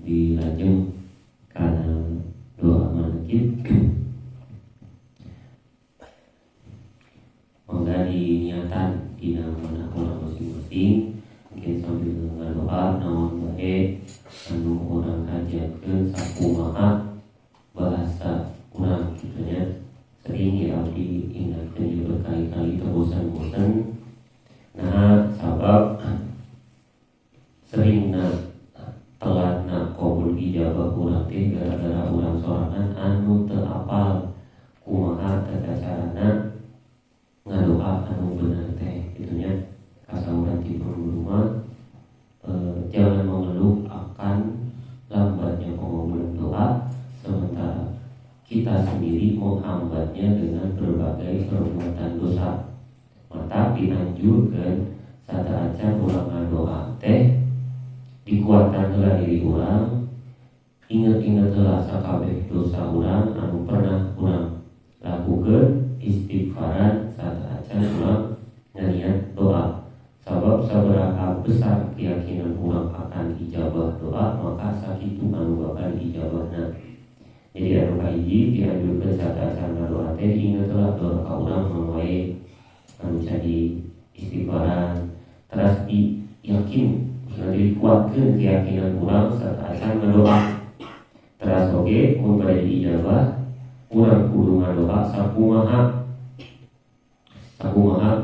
dilajeng karena doa manakib. Mangga diniatan dina mana orang masing-masing mungkin sambil ngadoa naon bae anu urang ajakeun sakumaha bahasa urang kitu nya. Sering ya diingatkan juga berkali-kali terbosan-bosan. Nah sabab seringna telatna qabul ijabah urang teh gara-gara urang sorangan anu teu apal kumaha tata carana ngadoa anu bener teh kitu nya. Kasaurang ti rumah jangan mengeluh akan lambatnya pengabulan doa sementara kita sendiri menghambatnya dengan berbagai perbuatan dosa. Maka dianjurkan sadaacan urang ngadoa teh dikuatkan heula diri urang, ingat-ingat heula sakabeh dosa urang anu pernah urang lakukeun, istighfaran sadaacan urang nganiat doa. Sabab sabaraha besar keyakinan urang akan ijabah doa, maka sakitu anu bakal ijabahna. Jadi anu kahiji dianjurkeun sadaacan ngadoa teh ingatlah doa ka urang mangwae anu jadi istighfaran. Terus yakin nanti dikuatkeun keyakinan urang sadaacan ngadoa. Terus oge mun bade diijabah urang kudu ngadoa sakumaha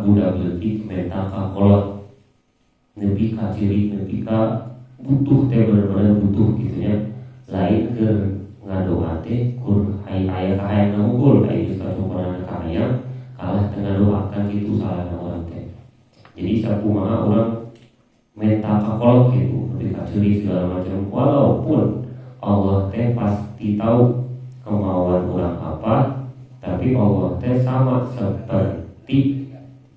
budak leutik menta ka kolot nepi ka ciri nepi ka butuh teh bener-bener butuh kitu nya. Lain ke ngadoa teh kur aya kahayang ngungkul aya geus kasumpurna kahayang kalah teu ngadoakan kitu salahna urang teh. Jadi sakumaha urang menta ka kolot kitu nepi ka ciri segala macam walaupun Allah teh pasti tahu kemauan urang apa, tapi Allah teh sama seperti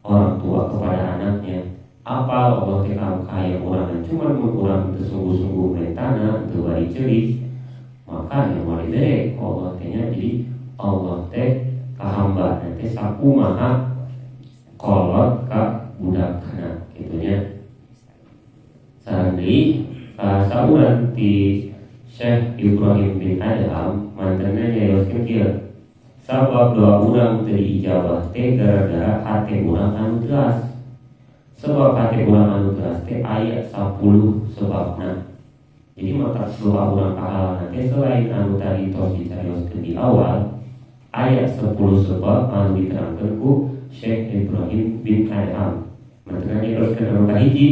orang tua kepada anaknya. Apa Allah teh kaya orang cuma urang teu sungguh-sungguh mentana teu bari ceurik maka yang mari derek Allah teh nya. Jadi Allah teh ka hamba teh sakumaha kolot ka budakna kitu nya. Sareng deui sauran ti Syekh Ibrahim bin Adham mantanna nyaoskeun kieu. Sabab doa urang teu diijabah teh gara-gara hate urang anu teras. Sebab hate urang anu teras teh aya 10 sebabna. Jadi maka doa urang kahalanna teh selain anu tadi tos dicarioskeun di awal, aya 10 sebab anu diterangkeun ku Syekh Ibrahim bin Adham. Mantanna nyaoskeun anu kahiji,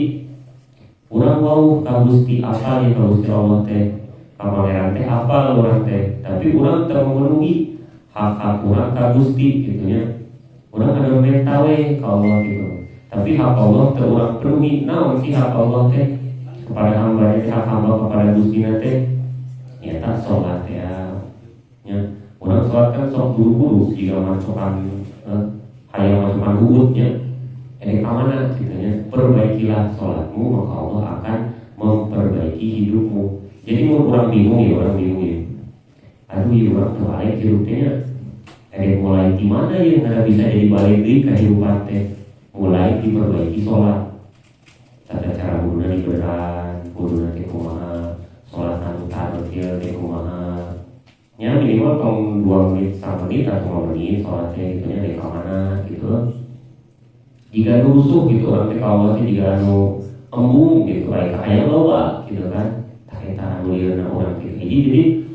urang wau ka Gusti apal ya ka Gusti Allah teh. Ka pangeran teh apal urang teh, tapi urang teu memenuhi hak urang ka Gusti kitu nya. Urang anu menta we ka Allah gitu. Tapi hak Allah teu urang penuhi. Naon sih hak Allah teh kepada hamba teh, hak hamba kepada Gusti teh? Nyata salat ya. Nya urang salat kan sok buru-buru jika masukan hayang masukan huwud nya. Edek ka mana kitu nya? Perbaikilah salatmu maka Allah akan memperbaiki hidupmu. Jadi mun urang bingung ya. Aduh ya urang teu balik hidupnya. Edek mulai di mana ya nggak bisa jadi balik deui kehidupan teh. Mulai diperbaiki sholat. Tata cara guna diberan, guna teh kumaha, sholat anu tartil teh kumaha. Nya minimal tong 2 menit, 1 menit atau 5 menit sholat teh kitu nya dari ka mana gitu. Jika rusuh gitu orang teh ka Allah teh jika anu embung gitu aya kahayang loba gitu kan. Tah eta anu lieureuna urang teh. Jadi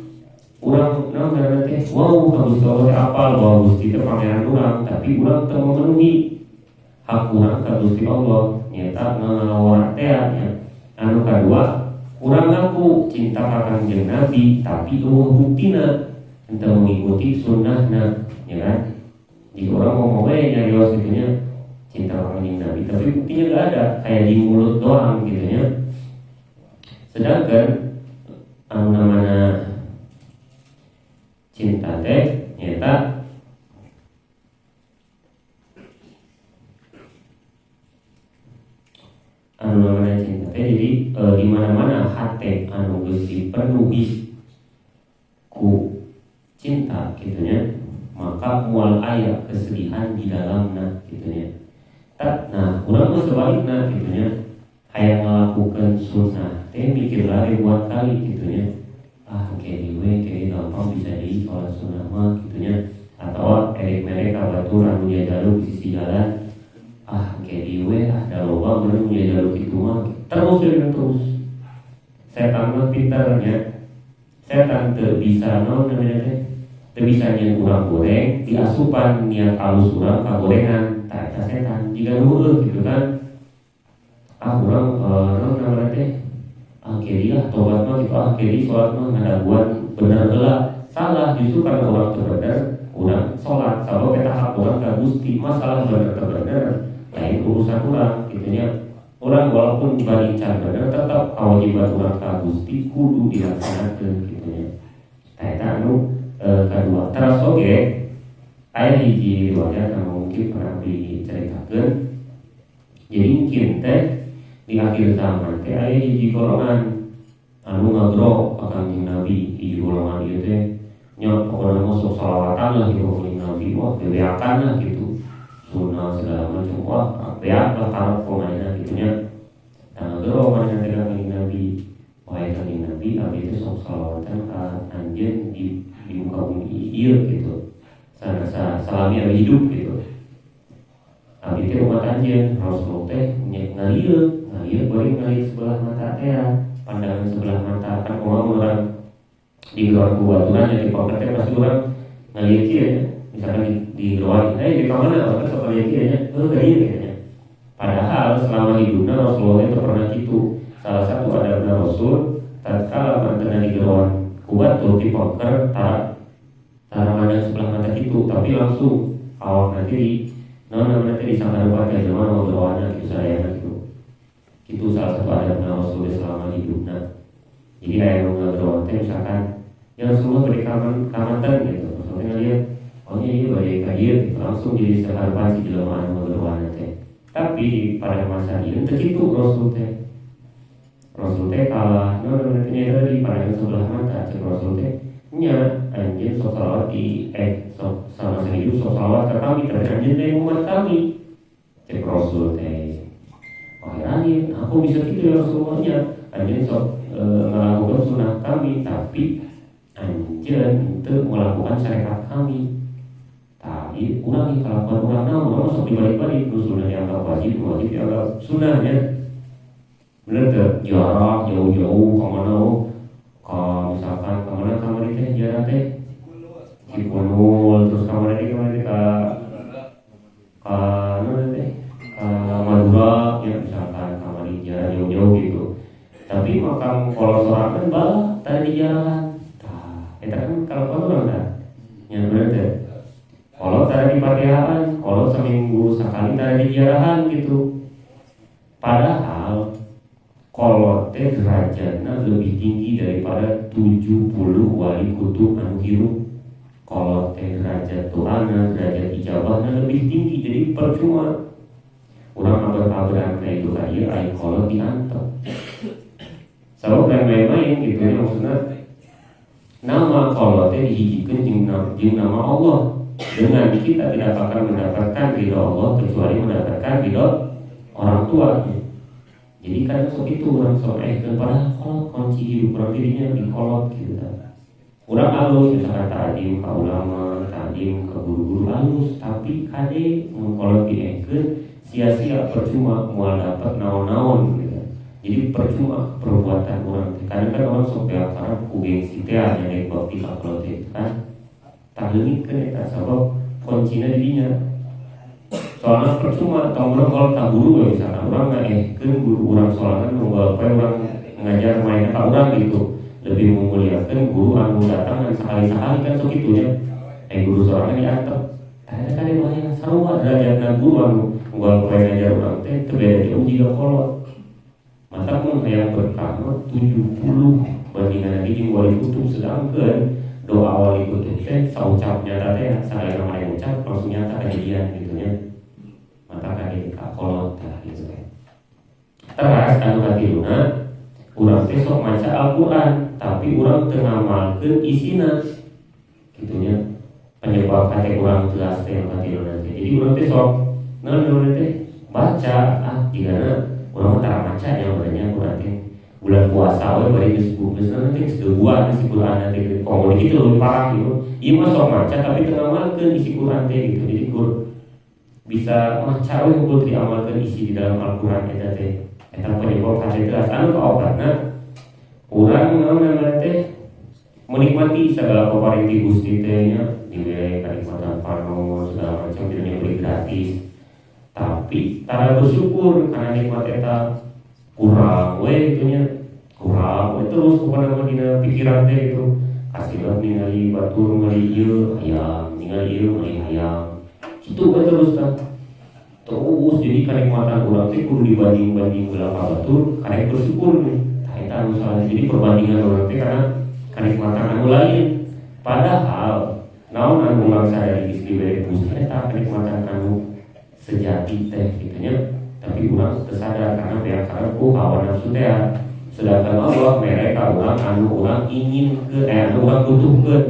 urang naon ngaranna teh wow ka Gusti Allah teh apal bahwa Gusti teh pangeran urang, tapi urang teu memenuhi hak urang ka Gusti Allah nyata ngawar teh nya. Anu kadua, urang ngaku cinta ka Kangjeng Nabi tapi eueuh buktina henteu mengikuti sunnahna ya kan. Jika orang ngomong we nyarios kitu nya cinta ka Kangjeng Nabi tapi buktinya enggak ada, kayak di mulut doang gitu nya. Sedangkan anu namana cinta teh nyata anu namanya cinta teh jadi di mana-mana hate anu geus dipenuhi ku cinta gitunya maka mual aya kesedihan di dalamna gitunya. Nah urang mah sebalikna gitunya hayang ngalakukeun sunnah teh mikir ada ribuan kali gitunya. Kayaknya gampang bisa jadi sholat sunnah mah gitunya. Atau erik mereka baturan punya jalur di sisi jalan. Ada lubang bener punya jalur gitu mah. Terus. Setan mah pintarnya. Setan bisa namanya bisa kurang goreng di asupan niat halus kurang kagorengan tak setan jika dulu gitu kan kurang namanya akhirnya tobat mah gitu akhirnya sholat mah ngadaguan bener gelap salah justru karena orang terbener kurang sholat sabab kita hak orang ke Gusti masalah bener lain urusan orang gitunya orang walaupun barican bener tetap kewajiban orang ke Gusti kudu dilaksanakan gitunya tak kedua terus ayah hiji riwayat yang mungkin pernah diceritakan jadi mungkin di akhir zaman ayah hiji golongan anu ngagrok akan Nabi hiji golongan ieu teh nya pokona masuk salawatan lah gitu Nabi wah bebeakan lah gitu sunnah segala macam wah beak lah karena pemainnya gitunya ngagrok mana dengan Nabi wah itu Nabi abdi itu sok salawatan ka anjeun di muka bumi iya gitu salami abdi hidup gitu abdi teh umat anjeun Rasul teh ngalieu bari sebelah mata teh pandangan sebelah mata kan orang di luar kubaturan yang dipakai teh pasti orang ngalieu kieu misalkan di luar di kamana orang sok ngalieu kieu nya gaya katanya padahal selama hidupnya Rasulullah itu pernah gitu salah satu adabna Rasul tatkala mantenna di geroan kuat tuh di poker taruh mandang sebelah mata gitu tapi langsung awak nanti nanti disangka lupa kayak zaman mau berwarna gitu saya gitu itu salah satu adab Rasul selama hidupnya jadi ayah mau berwarna misalkan yang semua beri kamantan gitu maksudnya dia iya beri kadir langsung jadi sekarang si jelmaan mau berwarna teh tapi pada masa ini tercitu Rasul teh kalah nanti di pandangan sebelah mata Rasul teh nya anjir sok salawat di sama hidup sok salawat ke kami tapi anjir dari umat kami cek Rasul teh anjir aku bisa gitu ya Rasulnya anjir sok melakukan sunnah kami tapi anjir itu melakukan syariat kami tapi ulangi kelakuan orang namun sok dibalik-balik sunnah dianggap wajib dianggap sunnahnya bener tuh jarak jauh-jauh kemana misalkan kemana kamar itu jarak teh Cipunul terus kamar itu ke Madura ya misalkan kamar itu jarak jauh-jauh gitu tapi makam kalau sorangan balah tadi di jalan itu kan kalau orang kan yang bener tuh kalau tadi di Patihaan kalau seminggu sekali tadi di jarahan gitu padahal kolot teh derajatnya lebih tinggi daripada 70 wali kutub anu hirup. Kolot teh derajat Tuhan, derajat ijabahnya lebih tinggi. Jadi percuma orang abad-abadan kayak itu kaya air kolot diantar. Sebab yang main-main gitu ya maksudnya nama kolot teh dihijikan jeung nama Allah. Dengan kita tidak akan mendapatkan ridho Allah kecuali mendapatkan ridho orang tua. Jadi kan sok itu orang sok padahal kolot kunci hidup orang dirinya di kolot gitu kan. Orang halus misalkan ta'dim ke ulama, ta'dim ke guru-guru halus, tapi kade mengkolot diengkeun sia-sia percuma mual dapat naon-naon gitu. Jadi percuma perbuatan orang. Kadang kan orang sok beakaran ku gengsi teh nya deuk bab ka kolot itu kan. Tak leungitkeun eta sabab kuncina dirinya. Soalnya percuma tahun orang kalau tak guru ya misalkan orang ngaehkeun guru orang soalnya nunggu apa orang ngajar main ke orang gitu lebih memuliakan guru anu datang dan sekali-sekali kan sok itunya guru soalnya diantep ada kan yang bahaya sarua derajatna guru anu nunggu apa ngajar orang teh teu beda jauh jiga kolot mata pun hayang berkah 70 bandingan lagi jeung wali kutub sedangkan doa wali kutub teh saucapnya teh sadaya mah ucap langsung nyata kejadian gitu nya mata kaki kolot gitu kan. Terus anu katiluna urang teh sok maca Al-Qur'an tapi urang teu ngamalkeun isina. Gitunya penyebab kate urang jelas teh katiluna. Jadi urang teh sok naon teh baca digana urang tara maca nya urangnya Qur'an teh bulan puasa we bari geus nanti sebulan isi Quran nanti komodi gitu lebih parah gitu. Ieu mah sok maca tapi teu ngamalkeun isi Quran teh gitu. Jadi bisa maca we hungkul diamalkeun isi di dalam Al-Qur'an eta teh. Eta penyebab hati teras anu kaobatna urang naon namanya teh menikmati segala paparinti Gusti teh nya diberi kenikmatan panos segala macam diberi gratis. Tapi tara bersyukur karena nikmat eta kurang we itunya kurang we terus kepada dina pikiran teh itu kasihlah ningali batur ningali ieu hayang ningali ieu hayang kitu we terus terus jadi kenikmatan urang teh kudu dibanding-banding heula ka batur karek bersyukur tah eta anu salah jadi perbandingan urang teh karena kenikmatan anu lain padahal naon anu urang sadari geus dibere Gusti eta kenikmatan anu sejati teh gitunya tapi urang tersadar karena karena hawa nafsu teh sedangkan Allah mereka urang anu urang ingin ke anu urang butuhkeun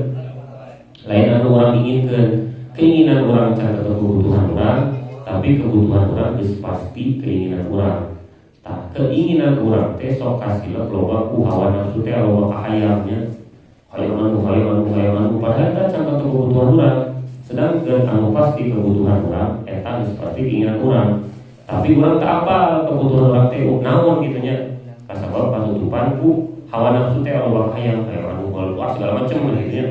lain anu urang inginkeun keinginan urang can kebutuhan urang tapi kebutuhan urang geus pasti keinginan urang tah keinginan urang teh sok kasila loba ku hawa nafsu teh loba kahayangnya hayang anu padahal eta can kebutuhan urang sedangkan anu pasti kebutuhan urang eta geus pasti keinginan urang tapi urang tak apa kebutuhan urang teh naon gitu nya kasabab kasutupan ku hawa nafsu teh loba hayang anu keluar segala macam gitu nya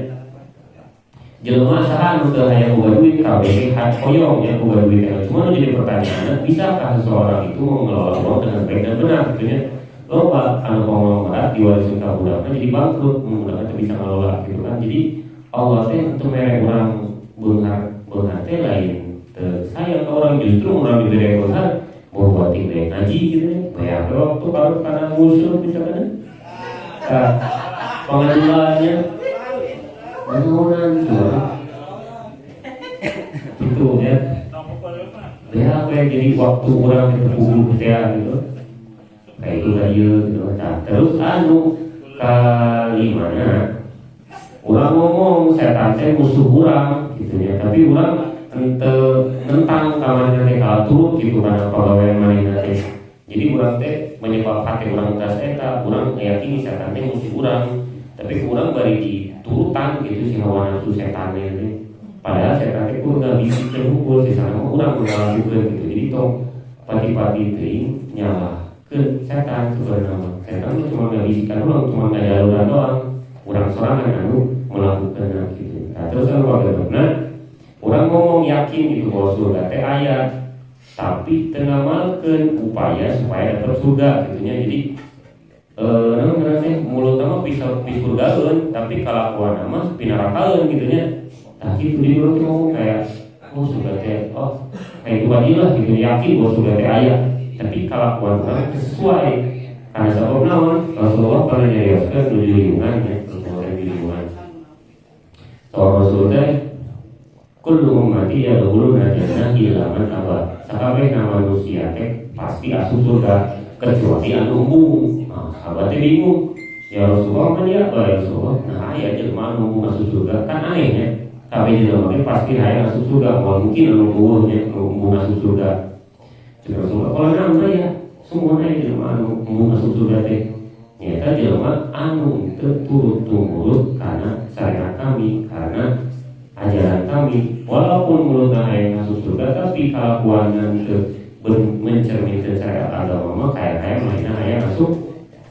jelema saha anu teu hayang boga duit kabeh hoyong nya boga duit cuma jadi pertanyaan bisakah seseorang itu mengelola uang dengan baik dan benar gitu nya loba anu konglomerat diwarisin ka budakna jadi bangkrut budakna teu bisa ngelola gitu kan jadi Allah teh teu mere urang beunghar teh lain sayang ke orang justru orang diberi beunghar mau buat tinggal ngaji gitu banyak waktu kalau karena musuh misalkan pengaduannya menurunan gitu ya banyak kayak jadi waktu orang terpukul gitu kayak itu aja gitu nah, terus anu kalimana orang ngomong setan teh musuh orang gitu ya tapi orang tentang kamarnya teh turut gitu karena pegawai manehna teh jadi urang teh menyebabkan teh urang tas eta urang meyakini setan teh musuh urang tapi urang bari diturutan gitu si hawa nafsu setan teh padahal setan teh kudu ngabisi terhukul si sana urang ngalakukeun gitu jadi tong pati-pati teuing nyalahkeun setan sebenarnya setan cuma ngabisikan urang cuma ngajaluran doang urang sorangan anu melakukan gitu nah terus anu bagaimana orang ngomong yakin gitu bahwa surga teh aya tapi teu ngamalkeun upaya supaya dapat surga gitunya jadi namanya teh mulut mah bisa surgaeun tapi kalakuan mah pinarakaeun gitunya tah kitu di urang ngomong kayak surga teh kayak itu lah gitu yakin bahwa surga teh aya tapi kalakuan urang sesuai karena sebab naon Rasulullah pernah nyarioskeun nuju lingkungan ya lingkungan soal Rasul teh kullu ummati yadkhuluna jannah illa man aba. Sakabehna manusia teh pasti asup surga kecuali anu umbung. Nah, sahabat teh bingung. Ya Rasulullah kan ya Rasulullah. Nah, aya jelema anu umbung asup surga kan anehnya. Kabeh jelema teh pasti hayang asup surga. Moal mungkin anu pueuhnya umbung asup surga. Jadi Rasulullah kalau nama ya semuanya jelema anu umbung asup surga teh. Nyata jelema anu teu turut-turut karena syariat kami karena ajaran kami walaupun mulutnya hayang masuk surga tapi kelakuan itu mencerminkan syariat agama mah kayak mainnya hayang masuk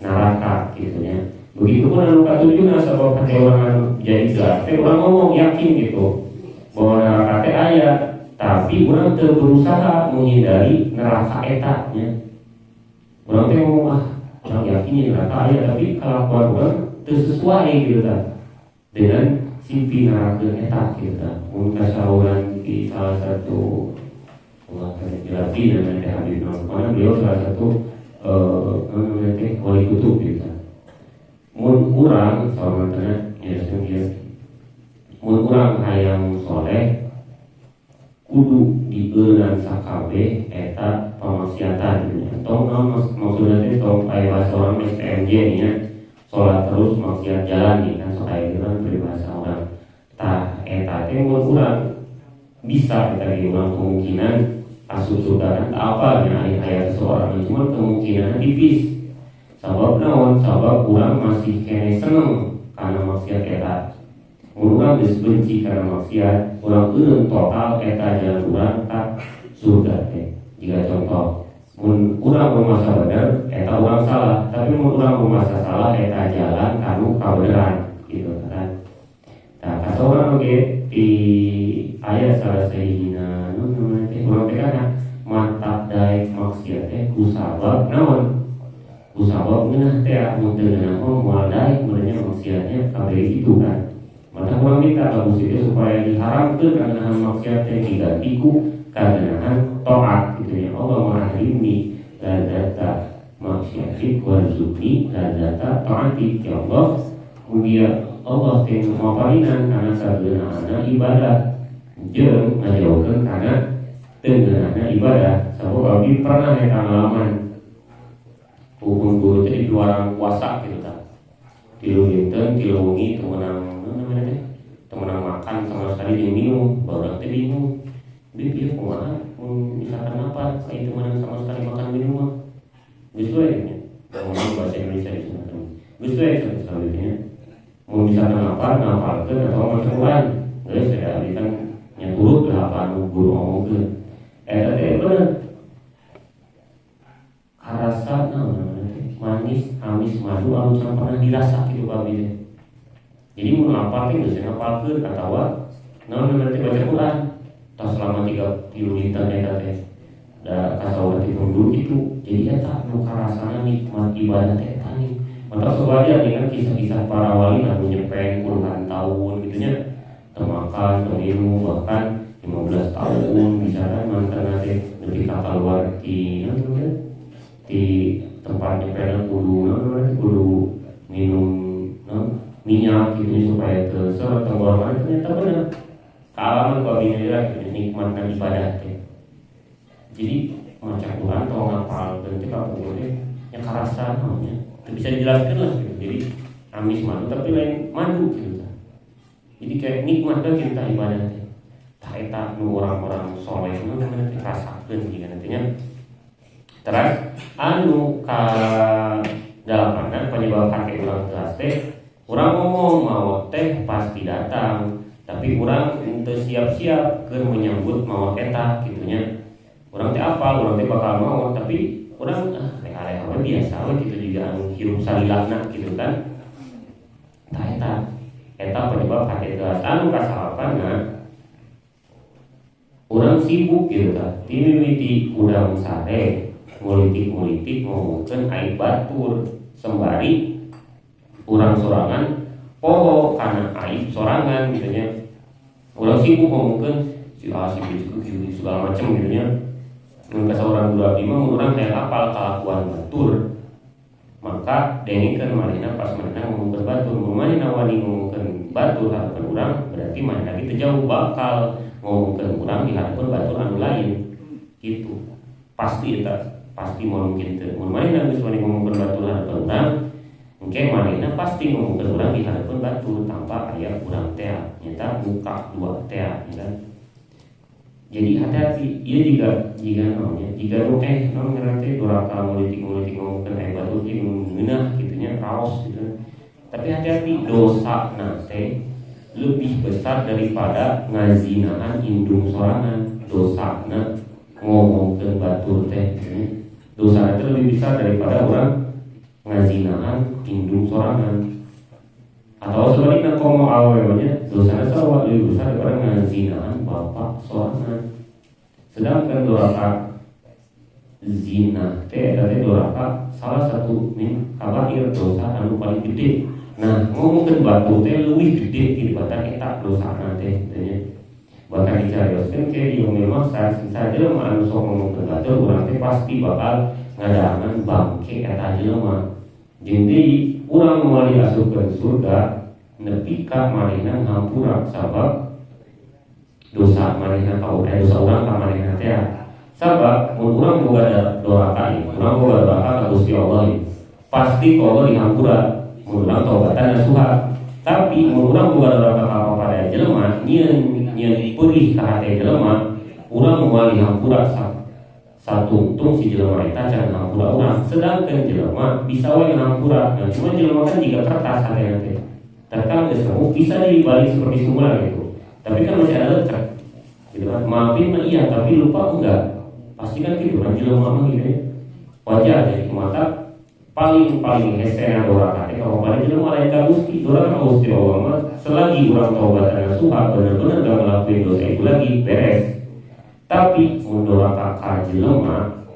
neraka gitu ya begitu pun anu katujuh sabab hati orang jadi jelas teh orang ngomong yakin gitu bahwa neraka teh aya tapi orang teu berusaha menghindari neraka eta nya orang teh ngomong orang yakin neraka aya tapi kelakuan orang teu sesuai gitu kan dengan simpi neraka eta kita mungkin saluran di salah satu lagi namanya Habib Nurmana beliau salah satu wali kutub kita mun urang sahabatnya ya sendiri mun urang hayang soleh kudu dieureun sakabe eta pamaksiatan tong maksudna teh tong aya bahasa orang STMJ nya sholat terus maksiat jalan nih kan soalnya itu kan peribahasa orang tah eta teh mun urang bisa kita urang kemungkinan asup surga kan apa ya ayat seseorang cuma kemungkinan tipis Sabab naon? Sabab urang masih kene seneng karena maksiat eta. Urang geus benci karena maksiat, urang eureun total eta jalan urang ka surga teh. Jika contoh, mun urang masa bener eta urang salah, tapi mun urang masa salah eta jalan kanu kabeneran gitu kan. Nah, kasaurang oge di aya salah sayidina nu namanya teh urang teh kana mantap daek maksiat teh kusabab naon? Kusabab ngeunah teh mun teu ngeunah moal daek merenya maksiatnya kabeh itu kan. Maka urang minta ka Gusti teh supaya diharamkeun kana maksiat teh diganti ku kageunahan taat gitu ya. Allah ma'ahrimni ladzata maksiati warzuqni ladzata taati. Ya Allah, mugia Allah teh maparinan kana sageunana ibadah jeung ngajauhkeun kana teu ngeunahna ibadah. Sabab abdi pernah eta ngalaman hukum guru teh di luar puasa gitu kan. Tilu dinten, tilu wengi teu meunang namanya teh, teu meunang makan sama sekali jeung minum, barudak teh bingung. Bieu kumaha misalkan apa kayak itu meunang sama sekali makan minum mah. Geus we nya. Ngomong bahasa Indonesia di sana. Geus we selanjutnya. Mau misalkan apa ngapalkeun atau maca Quran. Geus saya abdi kan nya turut lah apa anu guru ngomongkeun. Eta teh bener. Karasa manis, amis, madu anu can pernah dirasa gitu babi teh. Jadi mun apa teh geus ngapalkeun atawa naon nanti baca Quran. Tas selama 3 dinten eta teh. Da kasaur ti dulu gitu. Jadi eta nu karasana nikmat ibadah teh eta nih. Maka sebagian dengan kisah-kisah para wali anu nyepeng puluhan tahun gitu nya. Teu makan, teu minum, bahkan 15 tahun misalkan mantan teh nepi ka kaluar ti di tempat nyepelna kudu minum minyak gitu supaya terseret tenggorokan. Ternyata benar kealaman babinya dirah nikmatkan ibadah teh. Jadi maca Quran atau ngapal dan kita boleh yang karasa namanya itu bisa dijelaskan lah gitu. Jadi amis madu tapi lain madu gitu. Jadi kayak nikmat kan kita ibadah teh. Tah eta nu orang-orang soleh nu namanya teh rasakeun gitu nantinya. Terus anu ka dalaman penyebab kakek urang kelas teh urang ngomong maot teh pasti datang tapi urang teu siap-siap keur menyambut maot eta gitunya. Urang teh apal urang teh bakal maot tapi urang leha-leha biasa we gitu juga anu hirup salilahna gitu kan. Tah eta penyebab kakek kelas anu kasalapanna urang sibuk gitu kan. Timimiti udang sare politik ngomongkeun aib batur sembari urang sorangan poho karena aib sorangan gitu nya. Urang sibuk ngomongkeun si asik gitu segala macam gitu nya. Mun kasaurang dua lima urang hayang apal kalakuan batur. Maka dengikeun manehna pas manehna ngomongkeun batur, mun manehna wani ngomongkeun batur harapan urang berarti manehna teh jauh bakal ngomongkeun urang di harapan batur anu lain. Gitu. Pasti eta pasti mungkin teu mun manehna geus wani ngomongkeun batur harapan urang engke manehna pasti ngomongkeun urang di harapan batur tanpa aya urang teh nyata buka dua teh kan. Jadi hati-hati ieu jika namanya jika nu naon ngaran teh duraka politik ngomongkeun aya batur ieu ngeunah kitu nya raos gitu. Tapi hati-hati dosa teh lebih besar daripada ngazinahan indung sorangan. Dosana ngomongkeun batur teh dosa itu lebih besar daripada orang ngazinahan indung sorangan. Atau sebaliknya komo awalnya dosanya sarwa lebih besar daripada ngazinahan bapak sorangan. Sedangkan doraka zina teh adalah doraka salah satu kabair dosa anu paling gede. Nah ngomongkeun batu teh lebih gede daripada eta dosana teh katanya. Bahkan dicarioskeun ke di umil maksa saja jelema anu sok ngomongkeun batur urang teh pasti bakal ngadaangan bangke eta jelema. Jeung deui urang moal diasupkeun surga nepi ka manehna ngampura sabab dosa manehna ka dosa urang ka manehna teh. Sabab mun urang boga doraka ieu, urang boga doraka ka Gusti Allah ieu, pasti ka Allah dihampura mun urang taubatan nasuha. Tapi mun urang boga doraka ka papada jelema nyieun perih ka hate jelema urang moal dihampura satuntung si jelema eta can hampura urang, sedangkan jelema bisa wae ngahampura. Nah, cuma jelema kan juga kertas hatena teh. Tapi kan geus bisa dibalik seperti semula gitu. Tapi kan masih ada lecek. Gitu kan. Maafin mah iya, tapi lupa enggak. Pasti kan gitu kan jelema mah gitu ya. Wajar jadi mata paling hesena doraka teh kalau paling jelema lain ka Gusti, doraka ka Gusti Allah mah selagi urang taubatan nasuha bener-bener gak ngelakuin dosa itu lagi beres. Tapi mun doraka ka jelema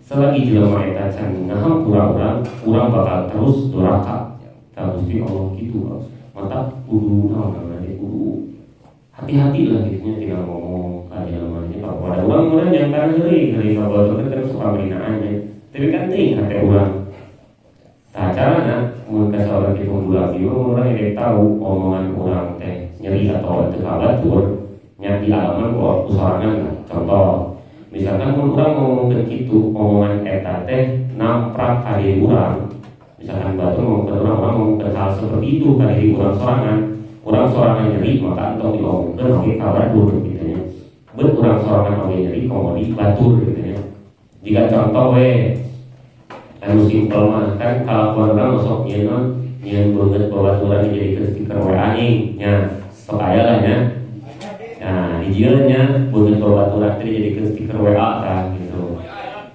selagi jelema eta can ngahampura urang bakal terus doraka ka Gusti Allah gitu. Mata kudu naon namanya kudu hati-hati lah gitu nya tina ngomong ka jelema nya pada urang yang kan heuri kabar kan suka berinaannya. Tapi kan ting hati urang. Nah caranya mun ka saurang kitu bulan ieu urang yang tahu omongan urang teh nyeri atau teu kabatur nya di alaman ku usahakan. Contoh misalkan mun urang ngomongkeun kitu omongan eta teh namprak ka diri urang. Misalkan batur ngomongkeun urang ngomongkeun hal seperti itu ka diri urang sorangan nyeri maka entong diomongkeun oge kabatur gitu nya. Beut urang sorangan oge nyeri komodi batur gitu nya. Jika contoh we anu simpel mah kan kalau orang masuk nyeun banget babaturan jadi stiker WA nya sok aya lah nya. Nah dijieun nya banget babaturan teh jadi stiker WA tah gitu.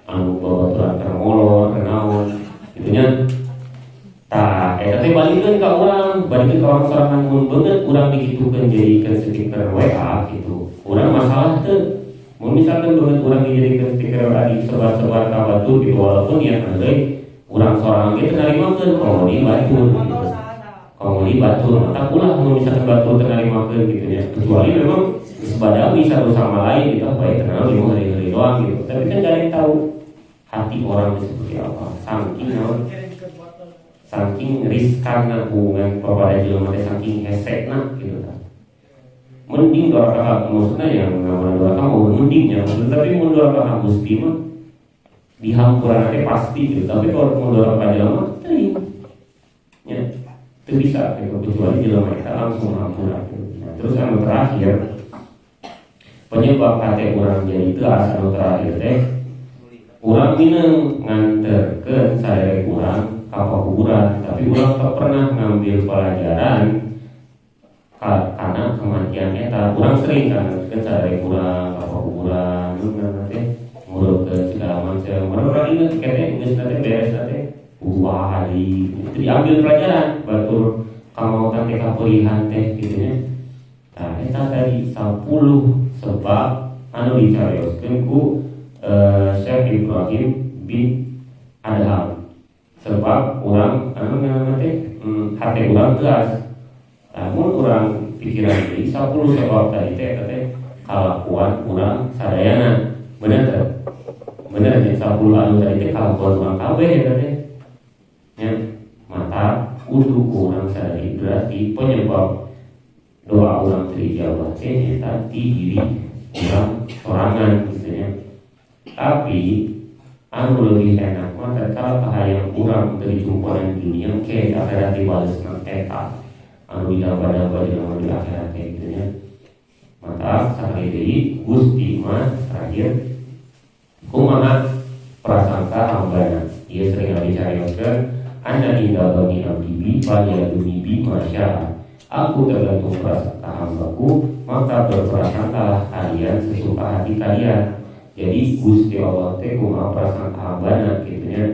Anu babaturan keur molor naon gitu nya. Tah eta teh balikeun ka urang sorangan mun banget urang digitukeun jadi stiker WA gitu. Urang masalah teu mun misalkan banget urang dijadikan stiker di sebar-sebar ka batur gitu walaupun yang nanti urang sorangan ge teu narimakeun komodi batur gitu. Komodi batur mata ulah mun misalkan batur teu narimakeun gitu nya. Kecuali memang sebadawi satu sama lain gitu apa ya kenal di hari-hari doang gitu. Tapi kan gak ada yang tahu hati orang itu seperti apa. Saking riskan hubungan kepada jelema teh saking hesekna gitu kan. Mending doraka maksudnya yang namanya doraka mau mendingnya, tapi mun doraka Gusti mah dihampuran teh pasti gitu. Tapi kalau mun doraka jelema teuing nya teu bisa gitu kecuali jelema eta langsung hampura gitu. Nah, terus anu terakhir penyebab hati urang jadi teu anu terakhir teh urang mineng nganterkeun sadaya urang ka kuburan, tapi urang teu pernah ngambil pelajaran karena kematian eta urang sering kan sadaya urang ka kuburan teh ngureukeun segala macam. Urang inget kete geus teh beres teh hari itu diambil pelajaran batur kamautan teh kapeulihan teh kitu nya. Nah eta tadi 10 sebab anu dicarioskeun ku Syekh Ibrahim bin Adham. Sebab urang anu ngaranna teh hate urang teuas. Namun urang pikiran deui 10 sebab tadi teh kalakuan urang sadayana. Bener teh? Bener nya 10 anu tadi teh kalakuan urang kabeh eta teh. Nya mata kudu urang sadari berarti penyebab doa urang teu dijawab teh eta di diri urang sorangan gitu nya. Tapi anu lebih enak mah tatkala kahayang urang teu dijumpoan di dunia ke akhirat dibalesna eta anu didaba-daba di akhirat gitu nya. Maka sakali deui Gusti mah terakhir kumaha prasangka hambana. Ieu sering dicarioskeun ana inda bagi abdi bi fayaduni bi masya. Aku tergantung prasangka hambaku, maka berprasangkalah kalian sesuka hati kalian. Jadi Gusti Allah teh kumaha prasangka hambana kitu nya.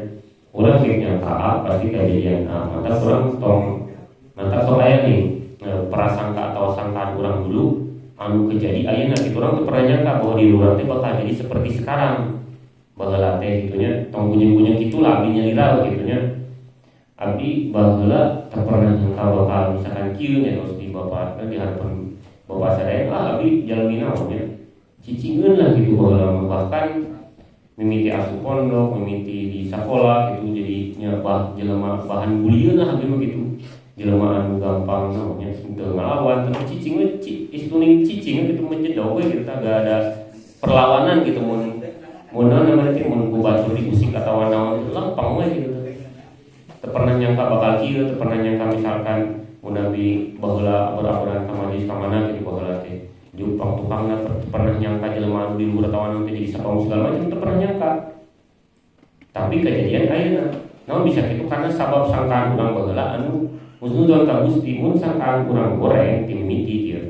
Urang geus nyangka pasti kejadian maka urang tong maka sok aya nih prasangka atau sangkaan urang dulu anu kejadi ayeuna kitu urang teu pernah nyangka bahwa di urang teh bakal jadi seperti sekarang. Baheula teh kitu nya tong bunyi-bunyi kitu lah abdi nyalira kitu nya. Abdi baheula teu pernah nyangka bakal misalkan kieu nya terus di bapak di harapan bapak sadaya abdi jalmi naon nya. Cicingeun lah gitu baheula bahkan mimiti asup pondok, mimiti di sakola gitu jadi nyapa jelema bahan bulieun lah abdi mah gitu. Jelema anu gampang namanya teu ngalawan tapi cicing we istuning cicing gitu menjedog we gitu agak ada perlawanan gitu mun namanya teh mun ku batur diusik atawa naon lempeng we gitu. Teu pernah nyangka bakal kieu, teu pernah nyangka misalkan mun nabi baheula abad-abadan ka majlis ka mana gitu baheula teh. tukang-tukangna pernah nyangka jelema anu di luhur tawan nanti jadi sapam segala macam teu pernah nyangka. Tapi kejadian ayeuna naon bisa kitu karena sabab sangkaan urang baheula anu husnudzon ka Gusti mun sangkaan urang goreng ti mimiti kieu.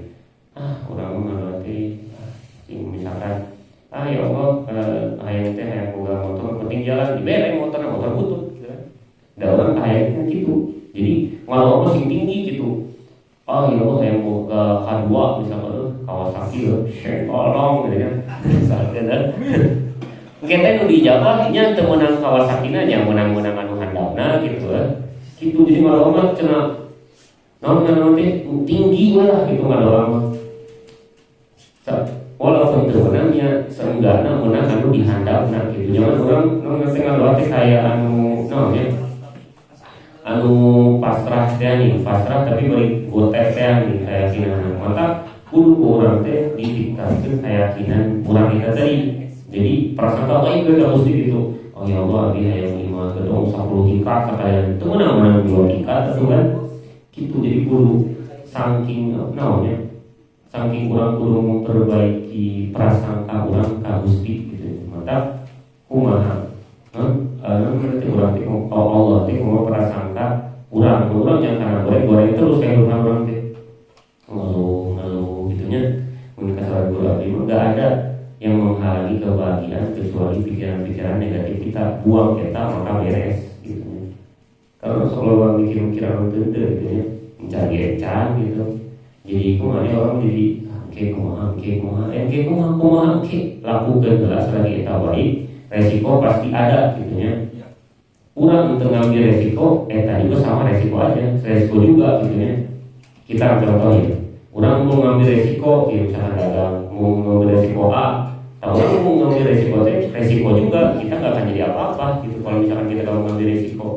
Urang mah teh misalkan ya Allah hayang teh hayang boga motor penting jalan dibereng motor butut gitu kan. Da urang hayang kitu. Jadi ngalau sing tinggi gitu. Ya Allah hayang boga H2 misalkan Kawasaki tolong gitu kan. Misalkan kita nu dijawab nya teu meunang Kawasaki-na nya meunang-meunang anu handapna gitu kan. Kitu jadi ngalau mah cenah naon teh tinggi we lah gitu ngalau mah. Walaupun terbenamnya seenggaknya menang anu dihandapna gitu. Nyaman orang ngerti ngalau teh kaya anu naon ya. Anu pasrah teh pasrah tapi bari gotek teh nih keyakinan. Maka kudu urang teh ditingkatkeun keyakinan urang eta tadi. Jadi prasangka baik we Gusti gitu. Ya Allah abi hayang imah gedong 10 tingkat sakaya. Teu meunang 2 tingkat atuh kan. Kitu jadi kudu saking naon ya. Saking urang kudu memperbaiki prasangka urang ka Gusti gitu. Maka kumaha? Berarti urang teh Allah teh kumaha prasangka urang yang kana goreng terus kayak urang teh. Ngeluh gitu nya. Mun kasar guru abdi mah enggak ada yang menghalangi kebahagiaan kecuali pikiran-pikiran negatif kita. Buang kita maka beres gitu. Kalau selalu mikir-mikiran teu gitu ya, mencari ecan gitu. Jadi kumaha orang jadi kumaha lakukan jelas lagi eta baik resiko pasti ada gitu nya. Urang untuk ngambil resiko eta juga sama resiko aja, resiko juga gitu nya. Kita contoh ya. Urang mau ngambil resiko ya misalkan dagang, mau ngambil resiko A, tahu mau ngambil resiko teh resiko juga kita enggak akan jadi apa-apa gitu kalau misalkan kita mau ngambil resiko.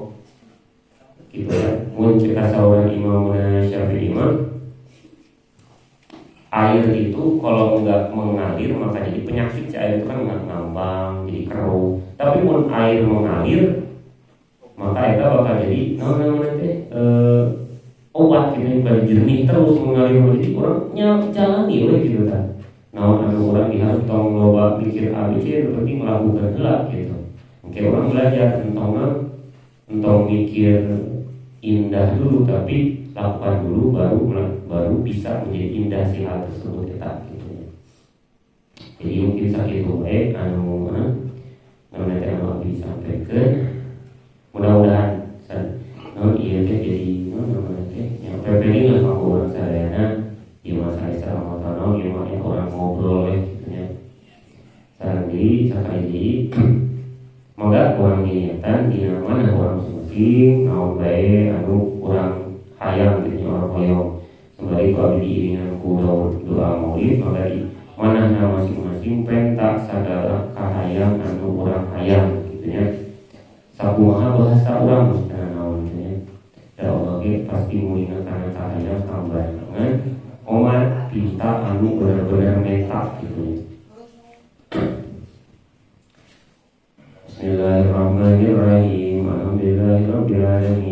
Gitu ya. Mun kita saurang Imam Syafi'i mah air itu kalau nggak mengalir maka jadi penyakit. Air itu kan nggak ngambang jadi keruh. Tapi pun air mengalir maka itu bakal jadi obat gitu bukan jernih terus mengalir jadi orangnya jalani gitu kan. Orang harus tong loba pikir ABC seperti melakukan gelap gitu. Mungkin orang belajar tentang mikir indah dulu tapi lakukan dulu baru bisa menjadi indah si hal tersebut kita gitu. Jadi mungkin sakitu baik anu nanti anu disampaikan. Mudah-mudahan iya teh jadi yang PPD lah mau orang sadayana gimana saya selama gimana orang ngobrol gitu ya. Sareng sakali mangga orang niatan di mana orang masing-masing naon bae anu urang hayang gitu orang hayang sembari ku abdi iringan ku doa maulid maka di manahna masing-masing pentak sadaya kahayang anu urang hayang gitu ya. Sakumaha bahasa urang mustana naon gitu ya. Ya Allah ge pasti mulingan kana kahayang kambangan omat pinta anu bener-bener mentak gitu ya. Bismillahirrahmanirrahim. Alhamdulillahirabbil alamin.